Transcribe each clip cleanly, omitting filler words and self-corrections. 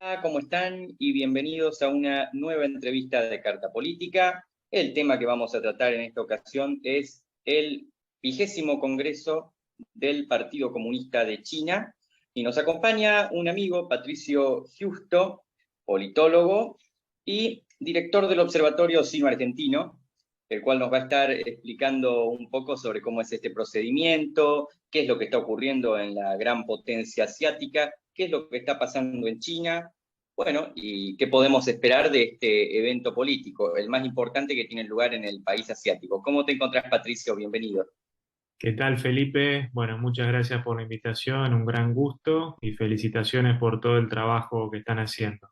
Hola, ¿cómo están? Y bienvenidos a una nueva entrevista de Carta Política. El tema que vamos a tratar en esta ocasión es el 20º Congreso del Partido Comunista de China. Y nos acompaña un amigo, Patricio Justo, politólogo y director del Observatorio Sino-Argentino, el cual nos va a estar explicando un poco sobre cómo es este procedimiento, qué es lo que está ocurriendo en la gran potencia asiática, qué es lo que está pasando en China, bueno, y qué podemos esperar de este evento político, el más importante que tiene lugar en el país asiático. ¿Cómo te encontrás, Patricio? Bienvenido. ¿Qué tal, Felipe? Bueno, muchas gracias por la invitación, un gran gusto y felicitaciones por todo el trabajo que están haciendo.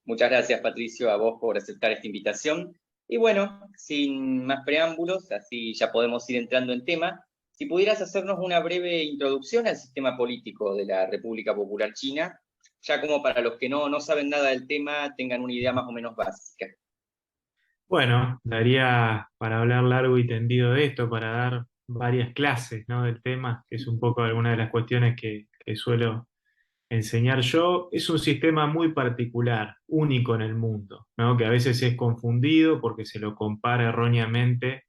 Muchas gracias, Patricio, a vos por aceptar esta invitación. Y bueno, sin más preámbulos, así ya podemos ir entrando en tema. Si pudieras hacernos una breve introducción al sistema político de la República Popular China, ya como para los que no saben nada del tema tengan una idea más o menos básica. Bueno, daría para hablar largo y tendido de esto, para dar varias clases, ¿no? Del tema, que es un poco alguna de las cuestiones que suelo enseñar yo. Es un sistema muy particular, único en el mundo, ¿no? Que a veces es confundido porque se lo compara erróneamente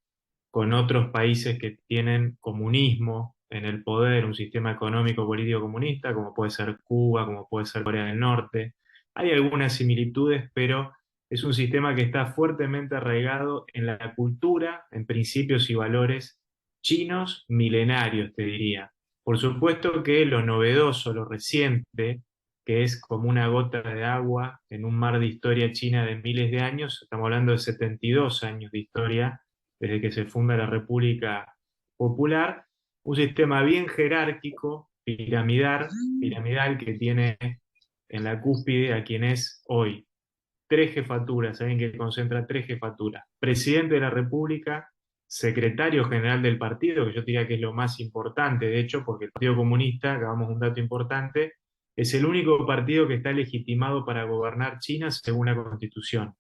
con otros países que tienen comunismo en el poder, un sistema económico político comunista, como puede ser Cuba, como puede ser Corea del Norte. Hay algunas similitudes, pero es un sistema que está fuertemente arraigado en la cultura, en principios y valores chinos milenarios, te diría. Por supuesto que lo novedoso, lo reciente, que es como una gota de agua en un mar de historia china de miles de años, estamos hablando de 72 años de historia desde que se funda la República Popular, un sistema bien jerárquico, piramidal, que tiene en la cúspide a quien es hoy. Tres jefaturas, alguien que concentra tres jefaturas. Presidente de la República, secretario general del partido, que yo diría que es lo más importante, de hecho, porque el Partido Comunista, acabamos un dato importante, es el único partido que está legitimado para gobernar China según la Constitución.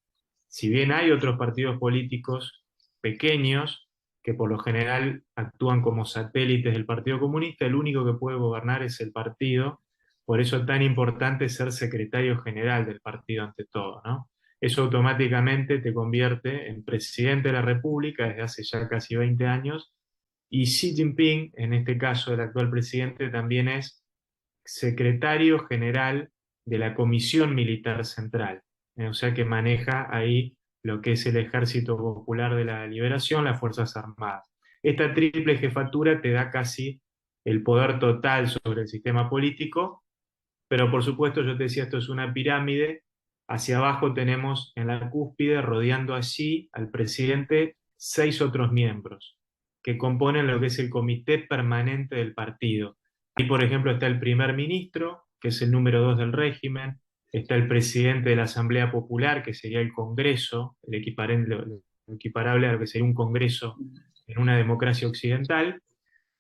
Si bien hay otros partidos políticos pequeños que por lo general actúan como satélites del Partido Comunista, el único que puede gobernar es el partido. Por eso es tan importante ser secretario general del partido ante todo, ¿no? Eso automáticamente te convierte en presidente de la República desde hace ya casi 20 años, y Xi Jinping, en este caso el actual presidente, también es secretario general de la Comisión Militar Central. O sea que maneja ahí lo que es el Ejército Popular de la Liberación, las Fuerzas Armadas. Esta triple jefatura te da casi el poder total sobre el sistema político, pero por supuesto, yo te decía, esto es una pirámide. Hacia abajo tenemos en la cúspide, rodeando allí al presidente, 6 otros miembros que componen lo que es el comité permanente del partido. Ahí, por ejemplo, está el primer ministro, que es el número 2 del régimen, está el presidente de la Asamblea Popular, que sería el Congreso, el equiparable a lo que sería un Congreso en una democracia occidental,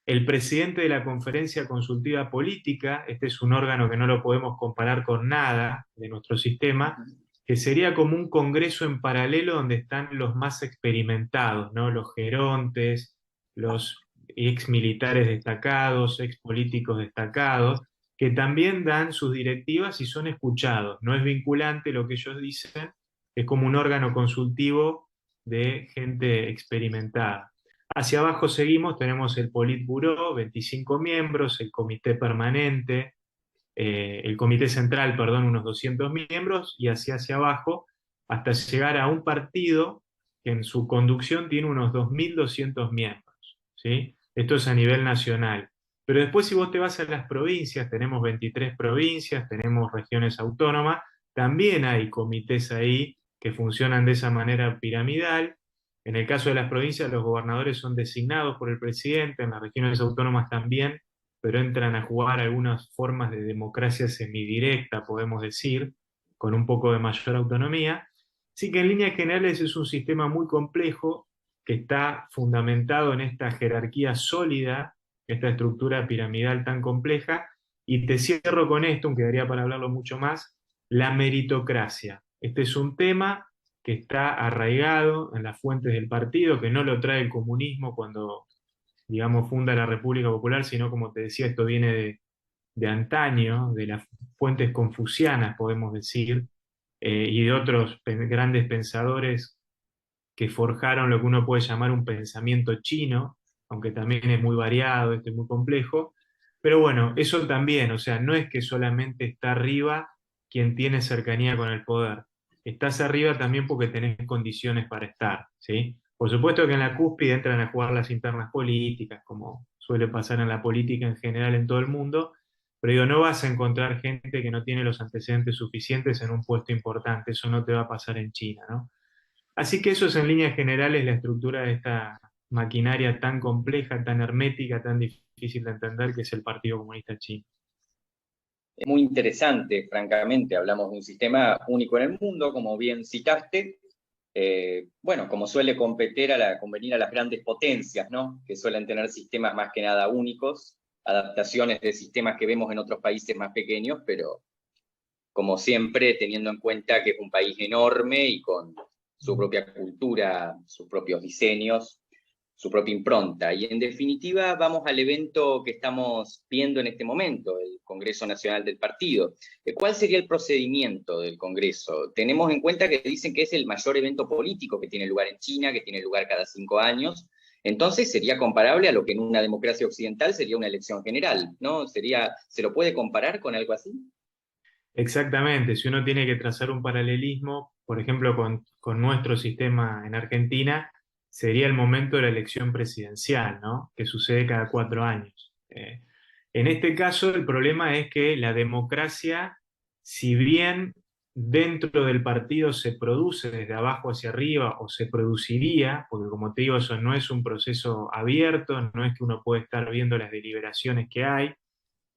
el presidente de la Conferencia Consultiva Política, este es un órgano que no lo podemos comparar con nada de nuestro sistema, que sería como un congreso en paralelo donde están los más experimentados, ¿no? Los gerontes, los ex militares destacados, ex políticos destacados, que también dan sus directivas y son escuchados. No es vinculante lo que ellos dicen, es como un órgano consultivo de gente experimentada. Hacia abajo seguimos, tenemos el Politburó, 25 miembros, el Comité Permanente, el Comité Central, perdón, unos 200 miembros, y hacia abajo, hasta llegar a un partido que en su conducción tiene unos 2.200 miembros, ¿sí? Esto es a nivel nacional. Pero después, si vos te vas a las provincias, tenemos 23 provincias, tenemos regiones autónomas, también hay comités ahí que funcionan de esa manera piramidal. En el caso de las provincias, los gobernadores son designados por el presidente, en las regiones autónomas también, pero entran a jugar algunas formas de democracia semidirecta, podemos decir, con un poco de mayor autonomía. Así que en líneas generales es un sistema muy complejo que está fundamentado en esta jerarquía sólida, esta estructura piramidal tan compleja. Y te cierro con esto, aunque daría para hablarlo mucho más, la meritocracia. Este es un tema que está arraigado en las fuentes del partido, que no lo trae el comunismo cuando digamos, funda la República Popular, sino como te decía, esto viene de antaño, de las fuentes confucianas, podemos decir, y de otros grandes pensadores que forjaron lo que uno puede llamar un pensamiento chino, aunque también es muy variado, es muy complejo. Pero bueno, eso también, o sea, no es que solamente está arriba quien tiene cercanía con el poder. Estás arriba también porque tenés condiciones para estar, ¿sí? Por supuesto que en la cúspide entran a jugar las internas políticas, como suele pasar en la política en general en todo el mundo, pero digo, no vas a encontrar gente que no tiene los antecedentes suficientes en un puesto importante, eso no te va a pasar en China, ¿no? Así que eso es en líneas generales la estructura de esta maquinaria tan compleja, tan hermética, tan difícil de entender que es el Partido Comunista Chino. Es muy interesante, francamente, hablamos de un sistema único en el mundo, como bien citaste, bueno, como suele convenir a las grandes potencias, ¿no? Que suelen tener sistemas más que nada únicos, adaptaciones de sistemas que vemos en otros países más pequeños, pero como siempre teniendo en cuenta que es un país enorme y con su propia cultura, sus propios diseños, su propia impronta. Y en definitiva vamos al evento que estamos viendo en este momento, el Congreso Nacional del Partido. ¿Cuál sería el procedimiento del Congreso? Tenemos en cuenta que dicen que es el mayor evento político que tiene lugar en China, que tiene lugar cada 5 años. Entonces sería comparable a lo que en una democracia occidental sería una elección general, ¿no? ¿Se lo puede comparar con algo así? Exactamente, si uno tiene que trazar un paralelismo, por ejemplo, con nuestro sistema en Argentina, sería el momento de la elección presidencial, ¿no? Que sucede cada 4 años. En este caso, el problema es que la democracia, si bien dentro del partido se produce desde abajo hacia arriba o se produciría, porque como te digo, eso no es un proceso abierto, no es que uno puede estar viendo las deliberaciones que hay,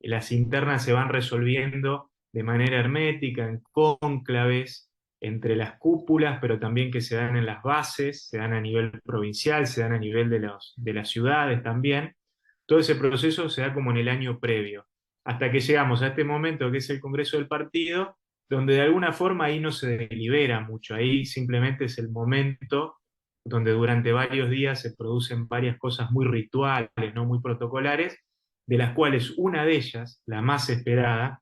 las internas se van resolviendo de manera hermética, en cónclaves, entre las cúpulas, pero también que se dan en las bases, se dan a nivel provincial, se dan a nivel de las ciudades también. Todo ese proceso se da como en el año previo, hasta que llegamos a este momento que es el Congreso del Partido, donde de alguna forma ahí no se delibera mucho, ahí simplemente es el momento donde durante varios días se producen varias cosas muy rituales, no muy protocolares, de las cuales una de ellas, la más esperada,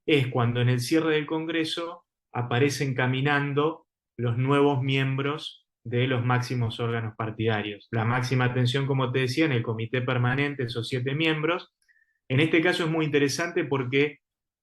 es cuando en el cierre del Congreso aparecen caminando los nuevos miembros de los máximos órganos partidarios. La máxima atención, como te decía, en el comité permanente, esos 7 miembros. En este caso es muy interesante porque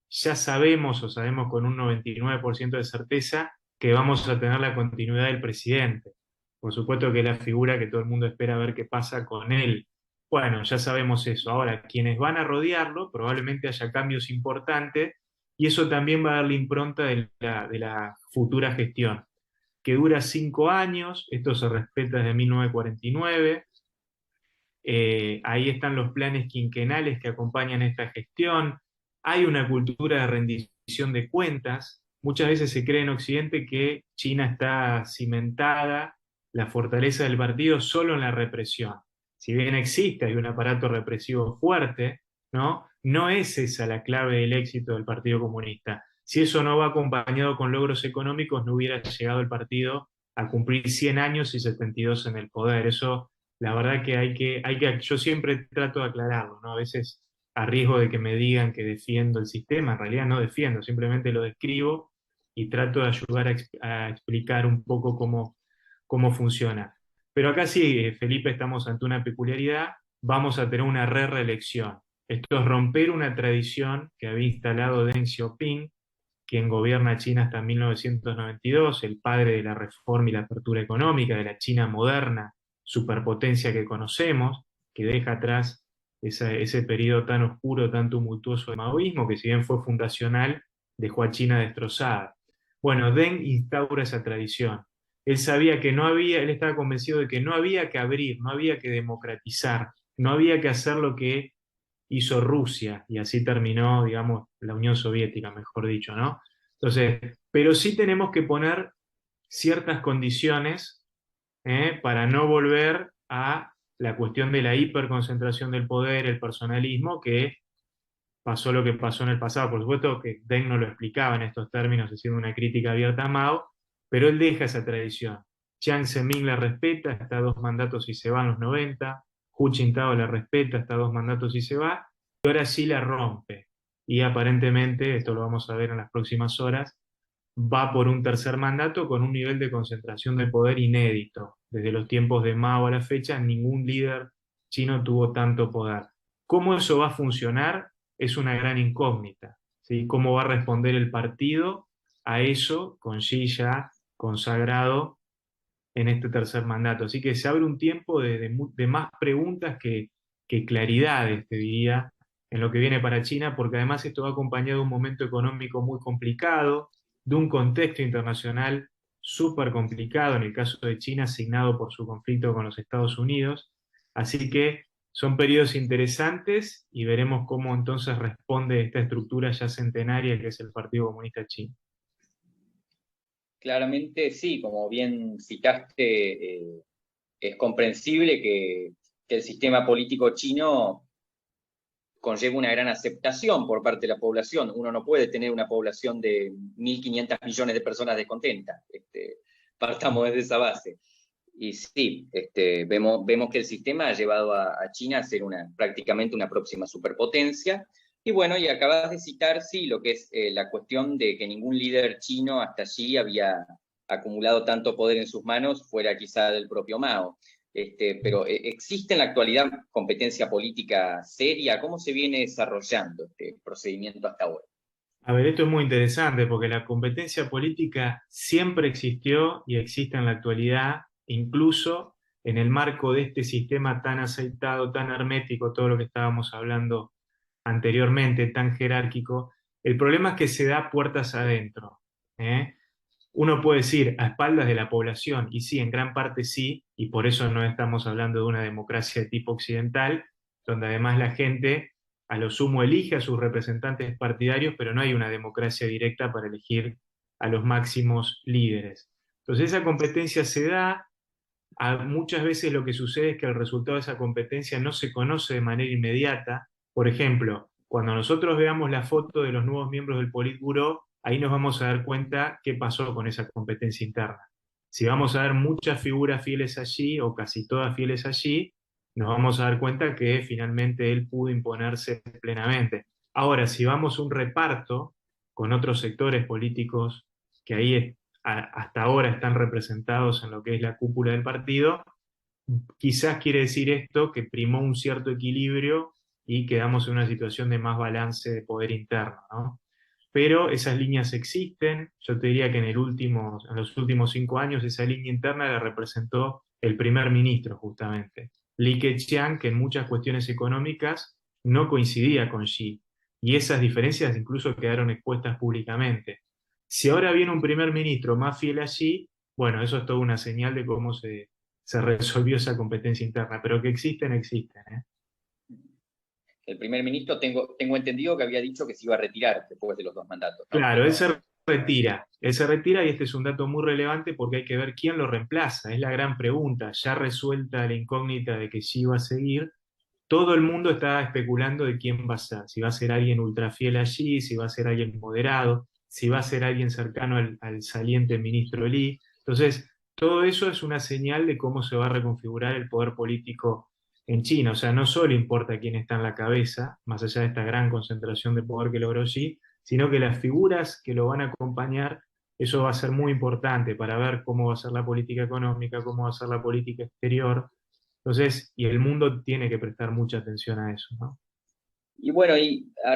ya sabemos, o sabemos con un 99% de certeza, que vamos a tener la continuidad del presidente. Por supuesto que es la figura que todo el mundo espera ver qué pasa con él. Bueno, ya sabemos eso. Ahora, quienes van a rodearlo, probablemente haya cambios importantes y eso también va a dar la impronta de la futura gestión, que dura 5 años, esto se respeta desde 1949, ahí están los planes quinquenales que acompañan esta gestión, hay una cultura de rendición de cuentas, muchas veces se cree en Occidente que China está cimentada, la fortaleza del partido solo en la represión. Si bien existe, hay un aparato represivo fuerte, ¿no? No es esa la clave del éxito del Partido Comunista. Si eso no va acompañado con logros económicos, no hubiera llegado el partido a cumplir 100 años y 72 en el poder. Eso, la verdad que yo siempre trato de aclararlo, ¿no? A veces a riesgo de que me digan que defiendo el sistema, en realidad no defiendo, simplemente lo describo y trato de ayudar a explicar un poco cómo funciona. Pero acá sí, Felipe, estamos ante una peculiaridad, vamos a tener una reelección. Esto es romper una tradición que había instalado Deng Xiaoping, quien gobierna China hasta 1992, el padre de la reforma y la apertura económica de la China moderna, superpotencia que conocemos, que deja atrás ese periodo tan oscuro, tan tumultuoso de maoísmo, que si bien fue fundacional, dejó a China destrozada. Bueno, Deng instaura esa tradición. Él sabía que no había, él estaba convencido de que no había que abrir, no había que democratizar, no había que hacer lo que hizo Rusia y así terminó, digamos, la Unión Soviética, mejor dicho, ¿no? Entonces, pero sí tenemos que poner ciertas condiciones para no volver a la cuestión de la hiperconcentración del poder, el personalismo, que pasó lo que pasó en el pasado. Por supuesto que Deng no lo explicaba en estos términos, haciendo una crítica abierta a Mao, pero él deja esa tradición. Jiang Zemin la respeta, está 2 mandatos y se va en los 90. Hu Jintao la respeta hasta 2 mandatos y se va, y ahora sí la rompe. Y aparentemente, esto lo vamos a ver en las próximas horas, va por un tercer mandato con un nivel de concentración de poder inédito. Desde los tiempos de Mao a la fecha, ningún líder chino tuvo tanto poder. ¿Cómo eso va a funcionar? Es una gran incógnita, ¿sí? ¿Cómo va a responder el partido a eso con Xi ya consagrado en este tercer mandato? Así que se abre un tiempo de más preguntas que claridades, te diría, en lo que viene para China, porque además esto va acompañado de un momento económico muy complicado, de un contexto internacional súper complicado, en el caso de China, asignado por su conflicto con los Estados Unidos. Así que son periodos interesantes y veremos cómo entonces responde esta estructura ya centenaria que es el Partido Comunista Chino. Claramente sí, como bien citaste, es comprensible que el sistema político chino conlleva una gran aceptación por parte de la población. Uno no puede tener una población de 1.500 millones de personas descontentas. Partamos desde esa base. Y sí, vemos que el sistema ha llevado a China a ser prácticamente una próxima superpotencia. Y bueno, y acabas de citar, sí, lo que es la cuestión de que ningún líder chino hasta allí había acumulado tanto poder en sus manos, fuera quizá del propio Mao. Pero ¿existe en la actualidad competencia política seria? ¿Cómo se viene desarrollando este procedimiento hasta ahora? A ver, esto es muy interesante porque la competencia política siempre existió y existe en la actualidad, incluso en el marco de este sistema tan aceitado, tan hermético, todo lo que estábamos hablando anteriormente, tan jerárquico. El problema es que se da puertas adentro, ¿eh? Uno puede decir a espaldas de la población, y sí, en gran parte sí, y por eso no estamos hablando de una democracia de tipo occidental, donde además la gente a lo sumo elige a sus representantes partidarios, pero no hay una democracia directa para elegir a los máximos líderes. Entonces esa competencia se da, muchas veces lo que sucede es que el resultado de esa competencia no se conoce de manera inmediata. Por ejemplo, cuando nosotros veamos la foto de los nuevos miembros del Politburó, ahí nos vamos a dar cuenta qué pasó con esa competencia interna. Si vamos a ver muchas figuras fieles allí, o casi todas fieles allí, nos vamos a dar cuenta que finalmente él pudo imponerse plenamente. Ahora, si vamos a un reparto con otros sectores políticos que ahí hasta ahora están representados en lo que es la cúpula del partido, quizás quiere decir esto que primó un cierto equilibrio y quedamos en una situación de más balance de poder interno, ¿no? Pero esas líneas existen. Yo te diría que en los últimos 5 años esa línea interna la representó el primer ministro, justamente, Li Keqiang, que en muchas cuestiones económicas no coincidía con Xi. Y esas diferencias incluso quedaron expuestas públicamente. Si ahora viene un primer ministro más fiel a Xi, bueno, eso es toda una señal de cómo se resolvió esa competencia interna, pero que existen, existen, ¿eh? El primer ministro, tengo entendido que había dicho que se iba a retirar después de los 2 mandatos, ¿no? Claro, Pero él se retira y este es un dato muy relevante porque hay que ver quién lo reemplaza, es la gran pregunta, ya resuelta la incógnita de que sí va a seguir, todo el mundo está especulando de quién va a ser, si va a ser alguien ultrafiel allí, si va a ser alguien moderado, si va a ser alguien cercano al saliente ministro Lee. Entonces, todo eso es una señal de cómo se va a reconfigurar el poder político en China. O sea, no solo importa quién está en la cabeza, más allá de esta gran concentración de poder que logró Xi, sino que las figuras que lo van a acompañar, eso va a ser muy importante para ver cómo va a ser la política económica, cómo va a ser la política exterior. Entonces, y el mundo tiene que prestar mucha atención a eso, ¿no? y bueno,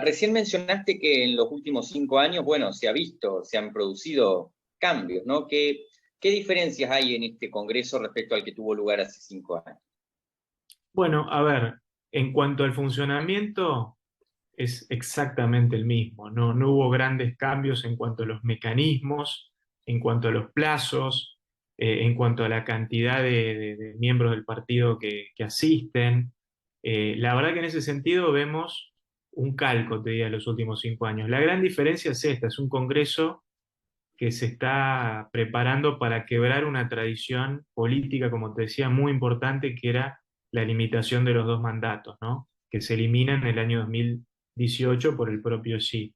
recién mencionaste que en los últimos 5 años, bueno, se han producido cambios, ¿no? ¿Qué diferencias hay en este Congreso respecto al que tuvo lugar hace 5 años? Bueno, a ver, en cuanto al funcionamiento, es exactamente el mismo. No, no hubo grandes cambios en cuanto a los mecanismos, en cuanto a los plazos, en cuanto a la cantidad de miembros del partido que asisten. La verdad que en ese sentido vemos un calco, te diría, de los últimos 5 años. La gran diferencia es esta, es un Congreso que se está preparando para quebrar una tradición política, como te decía, muy importante, que era la limitación de los 2 mandatos, ¿no? Que se elimina en el año 2018 por el propio Xi.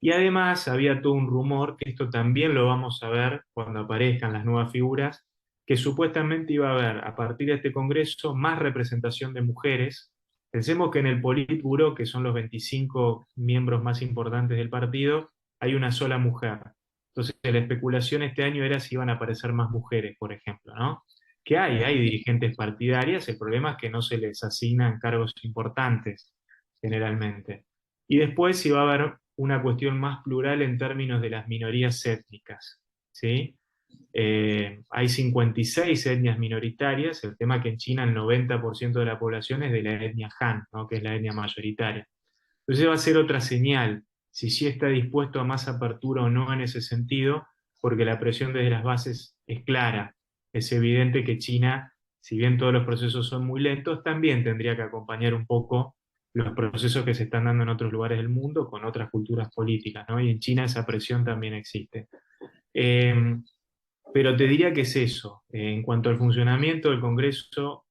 Y además había todo un rumor, que esto también lo vamos a ver cuando aparezcan las nuevas figuras, que supuestamente iba a haber, a partir de este Congreso, más representación de mujeres. Pensemos que en el Politburó, que son los 25 miembros más importantes del partido, hay una sola mujer. Entonces, la especulación este año era si iban a aparecer más mujeres, por ejemplo, ¿no? Que hay dirigentes partidarias, el problema es que no se les asignan cargos importantes, generalmente. Y después si va a haber una cuestión más plural en términos de las minorías étnicas, ¿sí? Hay 56 etnias minoritarias, el tema que en China el 90% de la población es de la etnia Han, ¿no? Que es la etnia mayoritaria. Entonces va a ser otra señal, si sí está dispuesto a más apertura o no en ese sentido, porque la presión desde las bases es clara. Es evidente que China, si bien todos los procesos son muy lentos, también tendría que acompañar un poco los procesos que se están dando en otros lugares del mundo con otras culturas políticas, ¿no? Y en China esa presión también existe. Eh, pero te diría que es eso. En cuanto al funcionamiento del Congreso,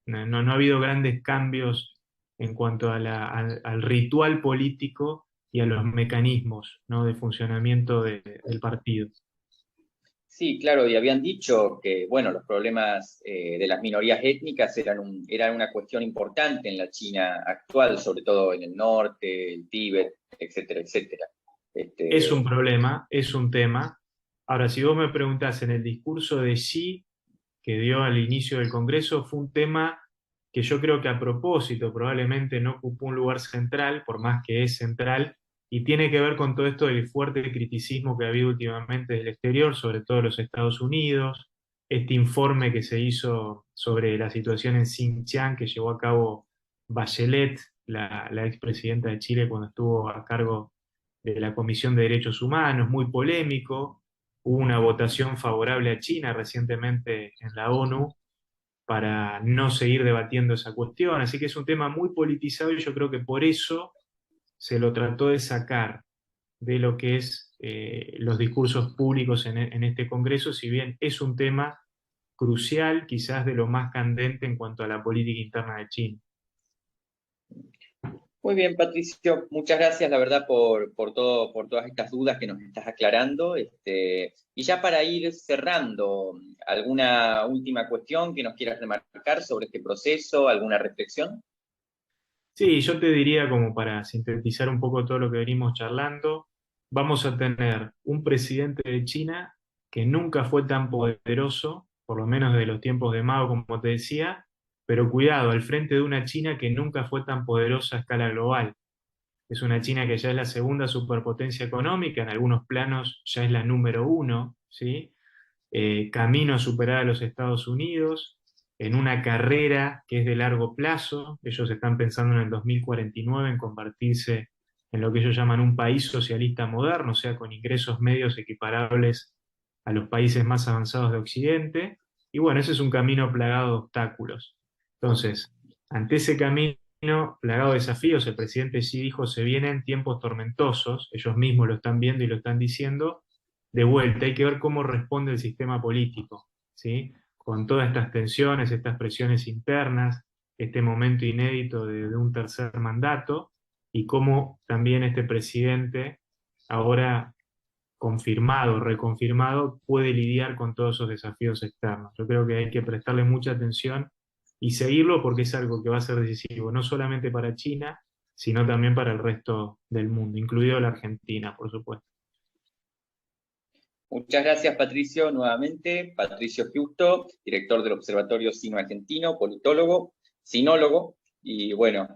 no ha habido grandes cambios en cuanto a al ritual político y a los mecanismos, ¿no? De funcionamiento del partido. Sí, claro, y habían dicho que, bueno, los problemas de las minorías étnicas eran una cuestión importante en la China actual, sobre todo en el norte, el Tíbet, etcétera, etcétera. Es un Este, problema, es un tema. Ahora, si vos me preguntás en el discurso de Xi que dio al inicio del Congreso, fue un tema que yo creo que a propósito probablemente no ocupó un lugar central, por más que es central, y tiene que ver con todo esto del fuerte criticismo que ha habido últimamente del exterior, sobre todo los Estados Unidos, este informe que se hizo sobre la situación en Xinjiang que llevó a cabo Bachelet, la expresidenta de Chile, cuando estuvo a cargo de la Comisión de Derechos Humanos, muy polémico. Hubo una votación favorable a China recientemente en la ONU para no seguir debatiendo esa cuestión. Así que es un tema muy politizado y yo creo que por eso se lo trató de sacar de lo que es los discursos públicos en este Congreso, si bien es un tema crucial, quizás de lo más candente en cuanto a la política interna de China. Muy bien, Patricio, muchas gracias, la verdad, por todas estas dudas que nos estás aclarando. Y ya para ir cerrando, ¿alguna última cuestión que nos quieras remarcar sobre este proceso? ¿Alguna reflexión? Sí, yo te diría, como para sintetizar un poco todo lo que venimos charlando, vamos a tener un presidente de China que nunca fue tan poderoso, por lo menos de los tiempos de Mao, como te decía, pero cuidado, al frente de una China que nunca fue tan poderosa a escala global. Es una China que ya es la segunda superpotencia económica, en algunos planos ya es la número uno, ¿sí? Camino a superar a los Estados Unidos, en una carrera que es de largo plazo. Ellos están pensando en el 2049 en convertirse en lo que ellos llaman un país socialista moderno, o sea, con ingresos medios equiparables a los países más avanzados de Occidente. Y bueno, ese es un camino plagado de obstáculos. Entonces, ante ese camino plagado de desafíos, el presidente Xi dijo, se vienen tiempos tormentosos, ellos mismos lo están viendo y lo están diciendo, de vuelta, hay que ver cómo responde el sistema político, ¿sí? Con todas estas tensiones, estas presiones internas, este momento inédito de un tercer mandato, y cómo también este presidente, ahora confirmado, reconfirmado, puede lidiar con todos esos desafíos externos. Yo creo que hay que prestarle mucha atención y seguirlo porque es algo que va a ser decisivo, no solamente para China, sino también para el resto del mundo, incluido la Argentina, por supuesto. Muchas gracias, Patricio, nuevamente. Patricio Giusto, director del Observatorio Sino-Argentino, politólogo, sinólogo y, bueno,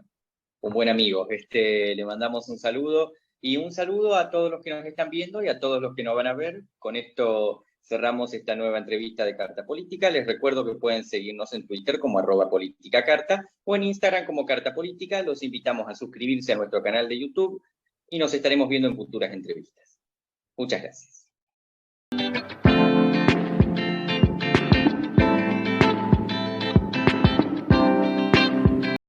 un buen amigo. Le mandamos un saludo y un saludo a todos los que nos están viendo y a todos los que nos van a ver. Con esto cerramos esta nueva entrevista de Carta Política. Les recuerdo que pueden seguirnos en Twitter como @politicacarta o en Instagram como Carta Política. Los invitamos a suscribirse a nuestro canal de YouTube y nos estaremos viendo en futuras entrevistas. Muchas gracias.